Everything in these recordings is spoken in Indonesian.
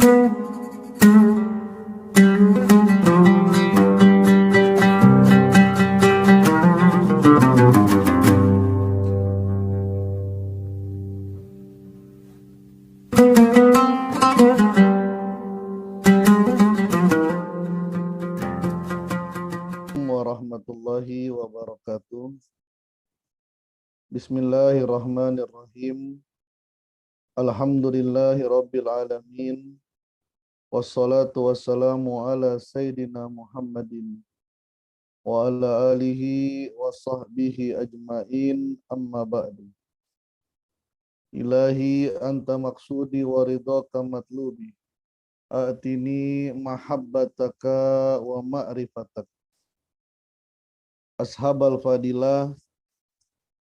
warahmatullahi wabarakatuh. Bismillahirrahmanirrahim. Alhamdulillahi rabbil alamin. Wassalatu wassalamu ala sayyidina Muhammadin wa ala alihi wa sahbihi ajmain, amma ba'du. Ilahi anta maksudi wa ridhaka matlubi. A'tini mahabbataka wa ma'rifatak. Ashabal fadilah,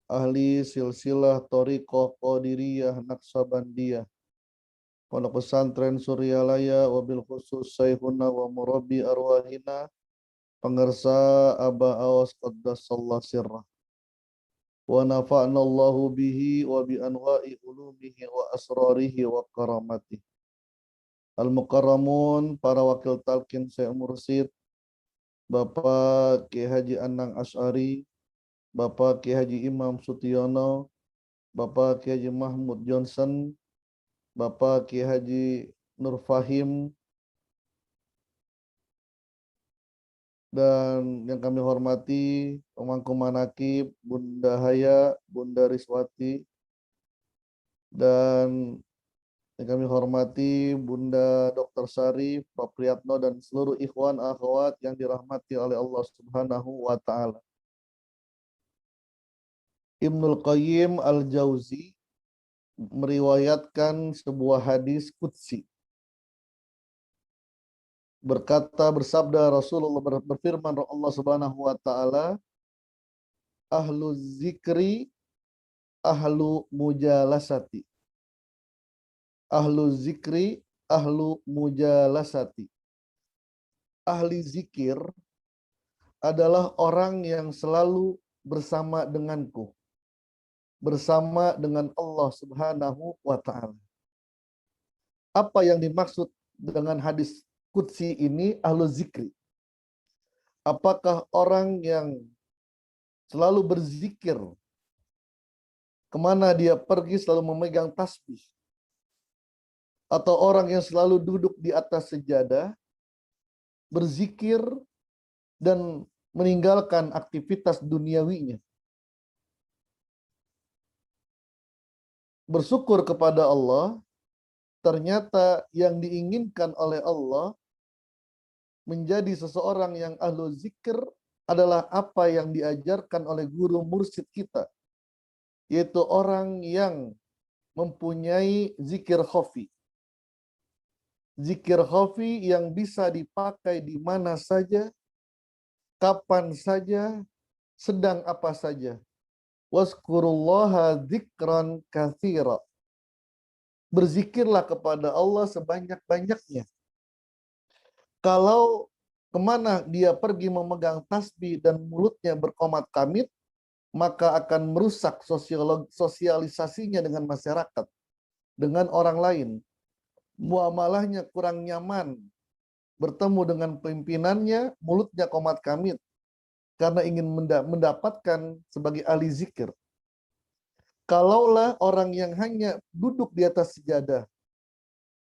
ahli silsilah Thariqah Qadiriyah Naqsabandiyah, Pondok Pesantren Suryalaya, wabil khusus Sayhuna wa Murabbi Arwahina, pengersa Aba Awas Qaddasallah Sirrah, wa nafa'na Allahu bihi wa bi anwa'i ulumihi wa asrarihi wa karamatihi. Al-Mukarramun, para wakil talqin Syekh Mursid, Bapak Ki Haji Anang Asy'ari, Bapak Ki Haji Imam Sutiono, Bapak Ki Haji Mahmud Johnson, Bapak Ki Haji Nur Fahim, dan yang kami hormati pemangku manaqib Bunda Haya, Bunda Riswati, dan yang kami hormati Bunda Dr. Sari, Prof. Priyatno, dan seluruh ikhwan akhwat yang dirahmati oleh Allah Subhanahu wa Ta'ala. Ibnul Qayyim Al-Jauzi meriwayatkan sebuah hadis qudsi. Bersabda Rasulullah, berfirman Allah Subhanahu wa Ta'ala, ahlu zikri ahlu mujalasati. Ahlu zikri ahlu mujalasati. Ahli zikir adalah orang yang selalu bersama denganku, bersama dengan Allah Subhanahu wa Ta'ala. Apa yang dimaksud dengan hadis qudsi ini, ahlu zikri? Apakah orang yang selalu berzikir, kemana dia pergi selalu memegang tasbih, atau orang yang selalu duduk di atas sejadah, berzikir dan meninggalkan aktivitas duniawinya, bersyukur kepada Allah? Ternyata yang diinginkan oleh Allah menjadi seseorang yang ahlu zikir adalah apa yang diajarkan oleh guru mursyid kita, yaitu orang yang mempunyai zikir khafi. Zikir khafi yang bisa dipakai di mana saja, kapan saja, sedang apa saja. Wazkurullaha dzikran katsira. Berzikirlah kepada Allah sebanyak-banyaknya. Kalau kemana dia pergi memegang tasbih dan mulutnya berqomat kamit, maka akan merusak sosialisasinya dengan masyarakat, dengan orang lain. Muamalahnya kurang nyaman, bertemu dengan pimpinannya, mulutnya qomat kamit, karena ingin mendapatkan sebagai ahli zikir. Kalaulah orang yang hanya duduk di atas sejadah,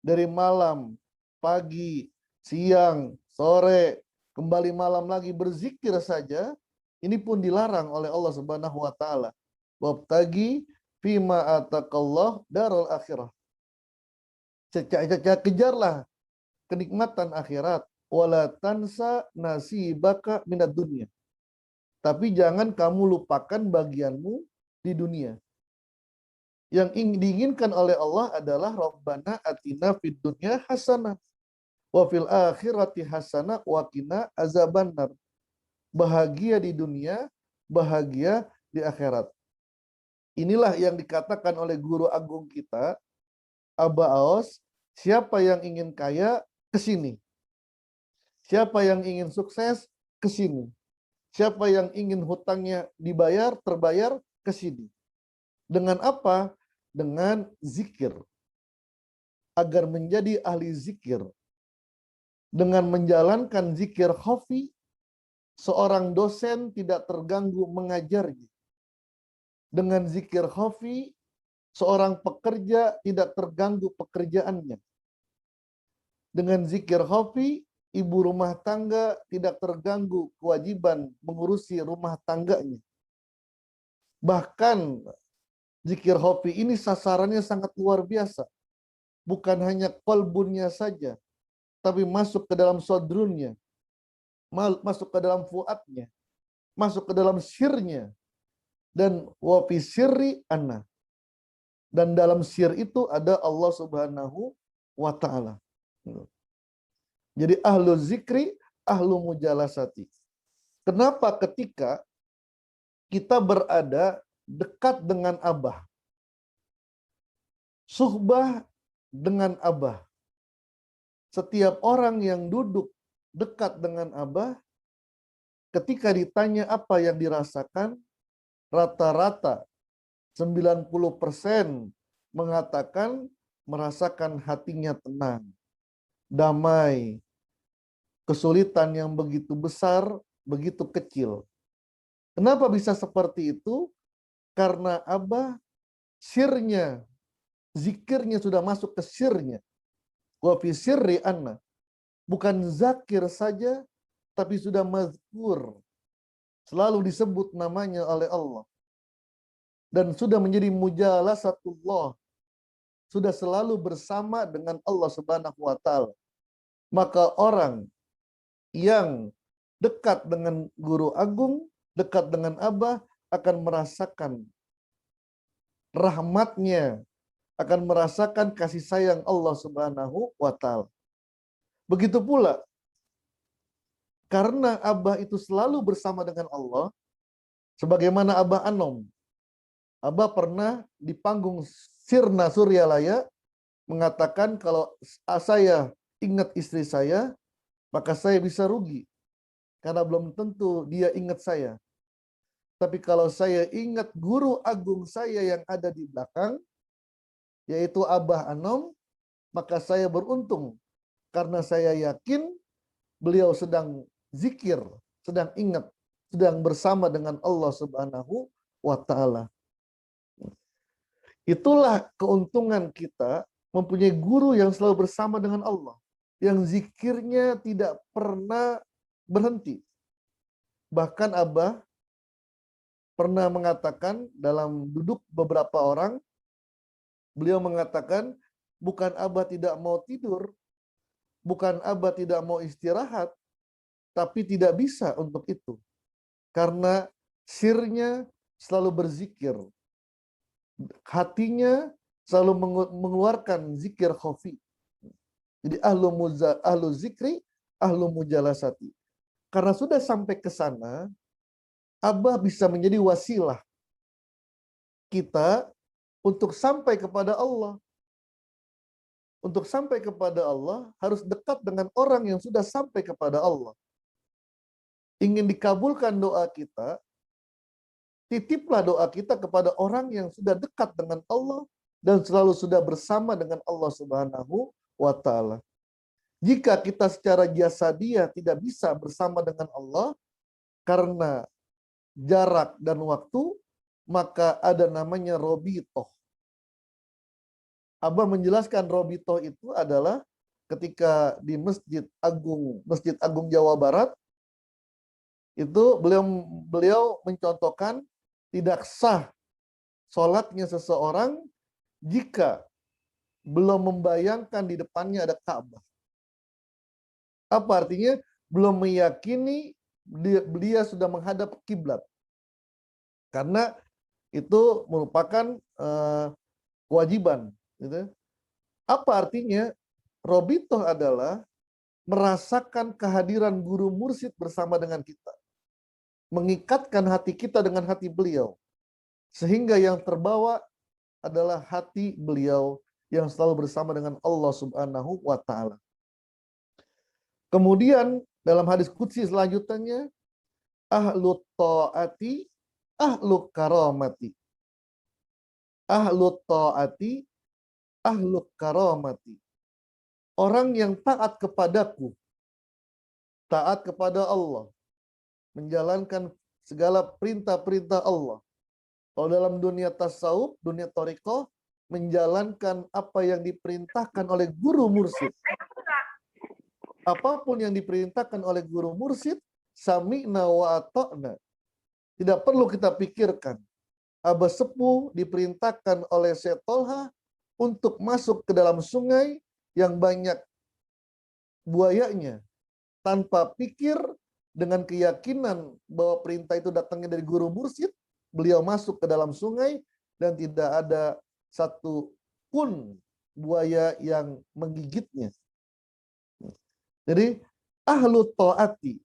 dari malam, pagi, siang, sore, kembali malam lagi berzikir saja, ini pun dilarang oleh Allah Subhanahu wa Ta'ala. Wabtagi fima atakallah daral akhirah. Kejarlah kenikmatan akhirat, wala tansa nasibaka minad dunya. Tapi jangan kamu lupakan bagianmu di dunia. Yang diinginkan oleh Allah adalah Rabbana atina fid dunya hasanah wa fil akhirati hasanah wa qina azabannar. Bahagia di dunia, bahagia di akhirat. Inilah yang dikatakan oleh guru agung kita, Aba Aos, siapa yang ingin kaya, ke sini. Siapa yang ingin sukses, ke sini. Siapa yang ingin hutangnya dibayar, terbayar, ke sini. Dengan apa? Dengan zikir. agar menjadi ahli zikir dengan menjalankan zikir khafi, seorang dosen tidak terganggu mengajarnya. Dengan zikir khafi, seorang pekerja tidak terganggu pekerjaannya. Dengan zikir khafi, ibu rumah tangga tidak terganggu kewajiban mengurusi rumah tangganya. Bahkan zikir khafi ini sasarannya sangat luar biasa. Bukan hanya kolbunnya saja, tapi masuk ke dalam sodrunnya, masuk ke dalam fuadnya, masuk ke dalam sirnya, dan wafi sirri anna. Dan dalam sir itu ada Allah Subhanahu wa Ta'ala. Jadi ahlu zikri, ahlu mujalasati. Kenapa ketika kita berada dekat dengan Abah, suhbah dengan Abah, setiap orang yang duduk dekat dengan Abah, ketika ditanya apa yang dirasakan, rata-rata 90% mengatakan merasakan hatinya tenang, damai, kesulitan yang begitu besar, begitu kecil. Kenapa bisa seperti itu? Karena Abah sirnya, zikirnya sudah masuk ke sirnya. Wa fi sirri anna. Bukan zakir saja, tapi sudah mazkur. Selalu disebut namanya oleh Allah. Dan sudah menjadi mujalasatullah. Sudah selalu bersama dengan Allah Subhanahu wa Ta'ala. Maka orang yang dekat dengan guru agung, dekat dengan Abah, akan merasakan rahmatnya, akan merasakan kasih sayang Allah Subhanahu wa Ta'ala. Begitu pula, karena Abah itu selalu bersama dengan Allah, sebagaimana Abah Anom. Abah pernah di panggung Sirna Suryalaya mengatakan, kalau saya ingat istri saya, maka saya bisa rugi. Karena belum tentu dia ingat saya. Tapi kalau saya ingat guru agung saya yang ada di belakang, yaitu Abah Anom, maka saya beruntung. Karena saya yakin beliau sedang zikir, sedang ingat, sedang bersama dengan Allah Subhanahu wa Ta'ala. Itulah keuntungan kita mempunyai guru yang selalu bersama dengan Allah, yang zikirnya tidak pernah berhenti. Bahkan Abah pernah mengatakan dalam duduk beberapa orang, beliau mengatakan, bukan Abah tidak mau tidur, bukan Abah tidak mau istirahat, tapi tidak bisa untuk itu. Karena sirnya selalu berzikir. Hatinya selalu mengeluarkan zikir khafi. Jadi ahlu zikri, ahlu mujalasati. Karena sudah sampai ke sana, Abah bisa menjadi wasilah kita untuk sampai kepada Allah. Untuk sampai kepada Allah, harus dekat dengan orang yang sudah sampai kepada Allah. Ingin dikabulkan doa kita, titiplah doa kita kepada orang yang sudah dekat dengan Allah dan selalu sudah bersama dengan Allah Subhanahu wa Ta'ala. Jika kita secara jasadiah tidak bisa bersama dengan Allah karena jarak dan waktu, maka ada namanya robitoh. Abah menjelaskan robitoh itu adalah ketika di Masjid Agung Jawa Barat, itu beliau mencontohkan tidak sah sholatnya seseorang jika belum membayangkan di depannya ada Ka'bah. Apa artinya? Belum meyakini dia sudah menghadap kiblat. Karena itu merupakan kewajiban. Gitu. Apa artinya? Robitoh adalah merasakan kehadiran guru mursyid bersama dengan kita. Mengikatkan hati kita dengan hati beliau. Sehingga yang terbawa adalah hati beliau yang selalu bersama dengan Allah Subhanahu wa Ta'ala. Kemudian dalam hadis qudsi selanjutnya, ahlu ta'ati, ahlu karamati. Ahlu ta'ati, ahlu karamati. Orang yang taat kepadaku, taat kepada Allah, menjalankan segala perintah-perintah Allah. Kalau dalam dunia tasawuf, dunia thariqah, menjalankan apa yang diperintahkan oleh guru mursyid. Apapun yang diperintahkan oleh guru mursyid, sami'na wa ata'na. Tidak perlu kita pikirkan. Abah Sepuh diperintahkan oleh Syekh Tolha untuk masuk ke dalam sungai yang banyak buayanya. Tanpa pikir, dengan keyakinan bahwa perintah itu datangnya dari guru mursyid, beliau masuk ke dalam sungai dan tidak ada satu pun buaya yang menggigitnya. Jadi ahlu ta'ati,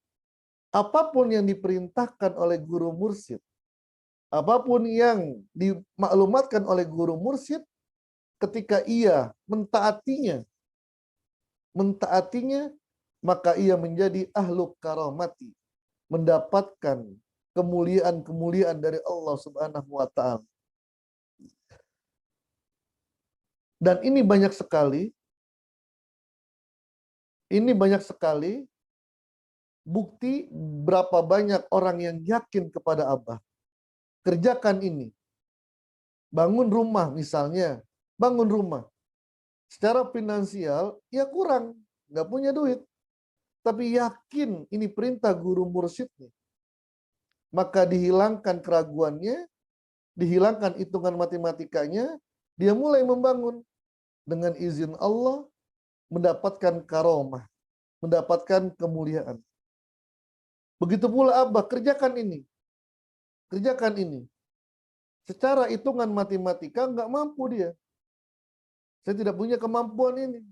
apapun yang diperintahkan oleh guru mursyid, apapun yang dimaklumatkan oleh guru mursyid, ketika ia mentaatinya, maka ia menjadi ahlu karamati, mendapatkan kemuliaan-kemuliaan dari Allah Subhanahu wa taala. Dan ini banyak sekali bukti berapa banyak orang yang yakin kepada Abah. Kerjakan ini. Bangun rumah misalnya, bangun rumah. Secara finansial ya kurang, nggak punya duit. Tapi yakin ini perintah guru mursyidnya. Maka dihilangkan keraguannya, dihilangkan hitungan matematikanya, dia mulai membangun. Dengan izin Allah, mendapatkan karomah, mendapatkan kemuliaan. Begitu pula Abah, kerjakan ini. Kerjakan ini. Secara hitungan matematika nggak mampu dia. Saya tidak punya kemampuan ini.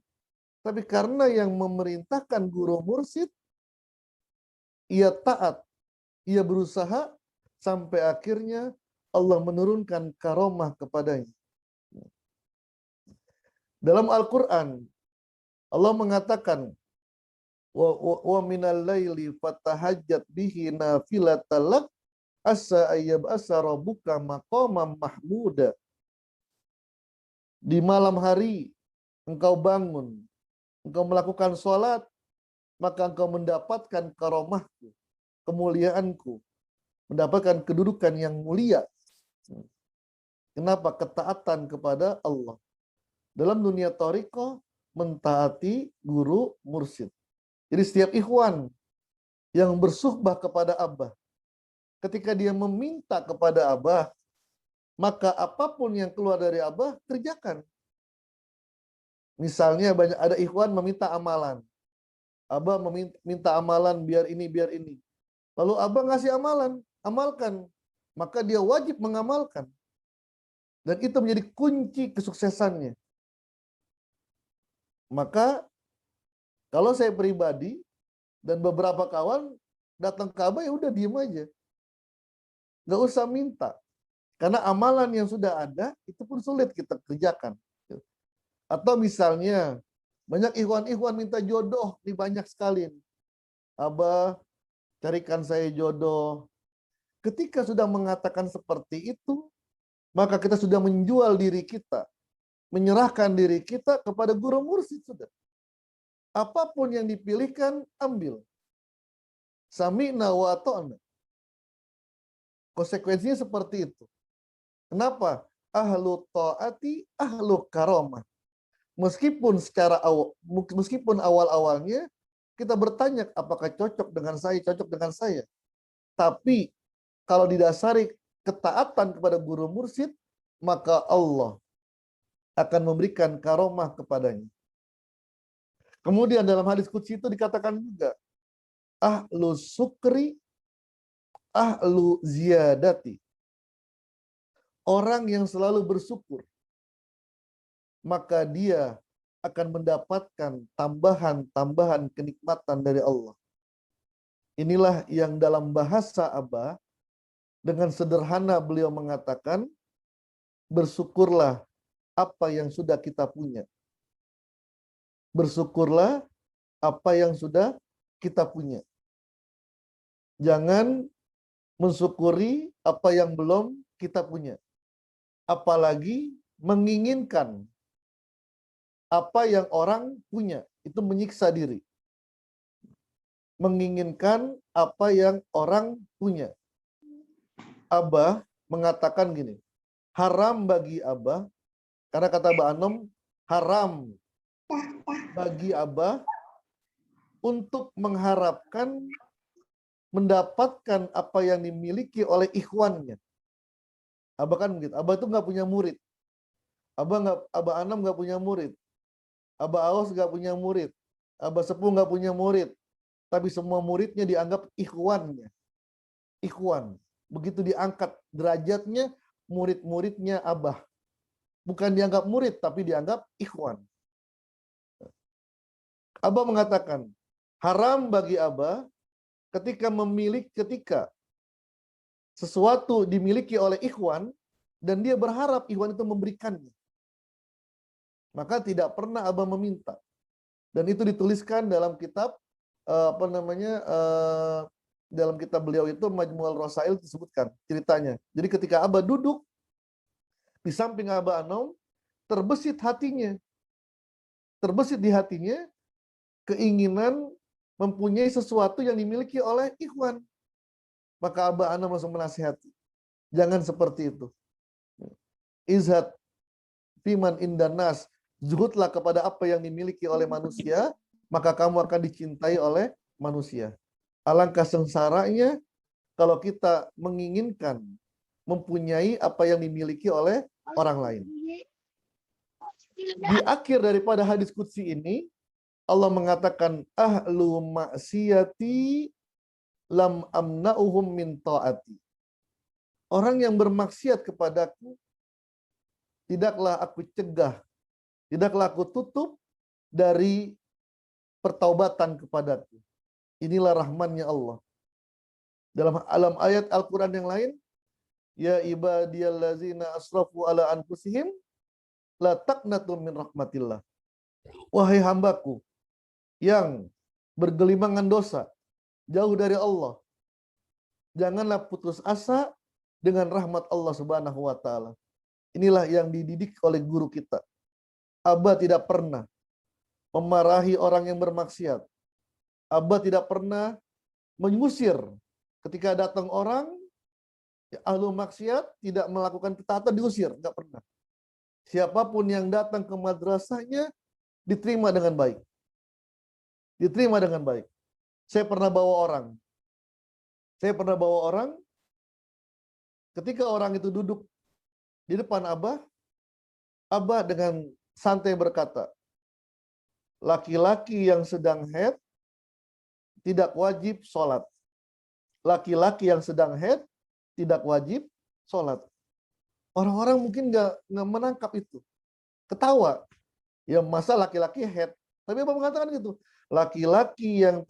Tapi karena yang memerintahkan guru mursyid, ia taat, ia berusaha, sampai akhirnya Allah menurunkan karomah kepadanya. Dalam Al-Quran, Allah mengatakan, wa minal laili fatahajjat bihi nafilatan lak asa ayyab'asa rabbuka maqaman mahmuda. Di malam hari engkau bangun, engkau melakukan sholat, maka engkau mendapatkan karomahku, kemuliaanku, mendapatkan kedudukan yang mulia. Kenapa? Ketaatan kepada Allah. Dalam dunia thariqah, mentaati guru mursyid. Jadi setiap ikhwan yang bersuhbah kepada Abah, ketika dia meminta kepada Abah, maka apapun yang keluar dari Abah, kerjakan. Misalnya ada ikhwan meminta amalan. Abah meminta amalan biar ini, biar ini. Lalu Abah ngasih amalan, amalkan. Maka dia wajib mengamalkan. Dan itu menjadi kunci kesuksesannya. Maka kalau saya pribadi dan beberapa kawan datang ke Abah, ya udah diem aja. Nggak usah minta. Karena amalan yang sudah ada, itu pun sulit kita kerjakan. Atau misalnya, banyak ikhwan-ikhwan minta jodoh, ini banyak sekali. Abah, carikan saya jodoh. Ketika sudah mengatakan seperti itu, maka kita sudah menjual diri kita. Menyerahkan diri kita kepada guru mursyid sudah. Apapun yang dipilihkan, ambil. Sami'na wa ata'na. Konsekuensinya seperti itu. Kenapa? Ahlu ta'ati, ahlu karamah. Meskipun awal-awalnya kita bertanya apakah cocok dengan saya. Tapi kalau didasari ketaatan kepada guru mursyid, maka Allah akan memberikan karomah kepadanya. Kemudian dalam hadis qudsi itu dikatakan juga, ahlu sukri, ahlu ziyadati. Orang yang selalu bersyukur, maka dia akan mendapatkan tambahan-tambahan kenikmatan dari Allah. Inilah yang dalam bahasa Abah, dengan sederhana beliau mengatakan, bersyukurlah apa yang sudah kita punya. Bersyukurlah apa yang sudah kita punya. Jangan mensyukuri apa yang belum kita punya. Apalagi menginginkan apa yang orang punya. Itu menyiksa diri. Menginginkan apa yang orang punya. Abah mengatakan gini, haram bagi Abah, karena kata Mbak Anom, haram bagi Abah untuk mengharapkan mendapatkan apa yang dimiliki oleh ikhwannya. Abah kan begitu. Abah itu nggak punya murid. Abah Anam nggak punya murid. Abah Aos nggak punya murid. Abah Sepuh nggak punya murid. Tapi semua muridnya dianggap ikhwannya. Ikhwan. Begitu diangkat derajatnya, murid-muridnya Abah. Bukan dianggap murid, tapi dianggap ikhwan. Abah mengatakan, haram bagi Abah ketika sesuatu dimiliki oleh ikhwan, dan dia berharap ikhwan itu memberikannya. Maka tidak pernah Abah meminta. Dan itu dituliskan dalam kitab, dalam kitab beliau itu, Majmu'ul Rasail, disebutkan ceritanya. Jadi ketika Abah duduk di samping Abah Anom, terbesit di hatinya keinginan mempunyai sesuatu yang dimiliki oleh ikhwan. Maka Abah Anom langsung menasihati, jangan seperti itu. Izhad fiman indanas, zuhudlah kepada apa yang dimiliki oleh manusia, maka kamu akan dicintai oleh manusia. Alangkah sengsaranya kalau kita menginginkan mempunyai apa yang dimiliki oleh orang lain. Di akhir daripada hadis qudsi ini, Allah mengatakan, ahlu maksiati lam amna'uhum min ta'ati. Orang yang bermaksiat kepadaku, tidaklah aku cegah, tidaklah aku tutup dari pertaubatan kepadaku. Inilah rahmannya Allah. Dalam alam ayat Al-Quran yang lain, ya ibadiyallazina asrafu ala anfusihim, la taqnatu min rahmatillah. Wahai hambaku yang bergelimangan dosa, jauh dari Allah, janganlah putus asa dengan rahmat Allah Subhanahu wa taala. Inilah yang dididik oleh guru kita. Abah tidak pernah memarahi orang yang bermaksiat. Abah tidak pernah mengusir ketika datang orang ahlu maksiat tidak melakukan ketaatan, diusir, enggak pernah. Siapapun yang datang ke madrasahnya diterima dengan baik. Diterima dengan baik. Saya pernah bawa orang ketika orang itu duduk di depan Abah dengan santai berkata, laki-laki yang sedang haid tidak wajib sholat. Laki-laki yang sedang haid tidak wajib sholat. Orang-orang mungkin nggak menangkap itu. Ketawa. Ya masa laki-laki haid. Tapi Abah mengatakan gitu. Laki-laki yang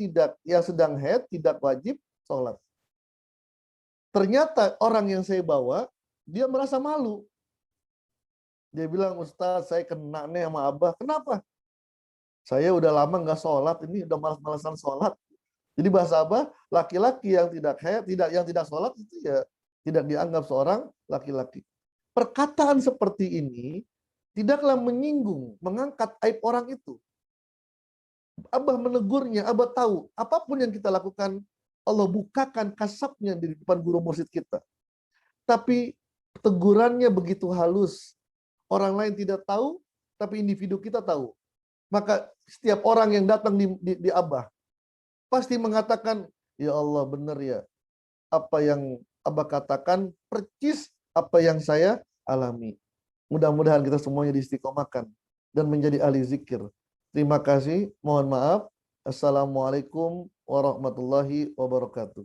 sedang haid tidak wajib sholat. Ternyata orang yang saya bawa, dia merasa malu. Dia bilang, Ustaz, saya kena nih sama Abah. Kenapa? Saya udah lama nggak sholat, ini udah malas-malasan sholat. Jadi bahasa Abah, laki-laki yang tidak haid, yang tidak sholat itu ya tidak dianggap seorang laki-laki. Perkataan seperti ini tidaklah menyinggung, mengangkat aib orang itu. Abah menegurnya, Abah tahu apapun yang kita lakukan, Allah bukakan kasabnya di depan guru mursyid kita. Tapi tegurannya begitu halus. Orang lain tidak tahu, tapi individu kita tahu. Maka setiap orang yang datang di Abah pasti mengatakan, ya Allah benar ya, apa yang Abah katakan percis apa yang saya alami. Mudah-mudahan kita semuanya diistiqomahkan dan menjadi ahli zikir. Terima kasih, mohon maaf. Assalamualaikum warahmatullahi wabarakatuh.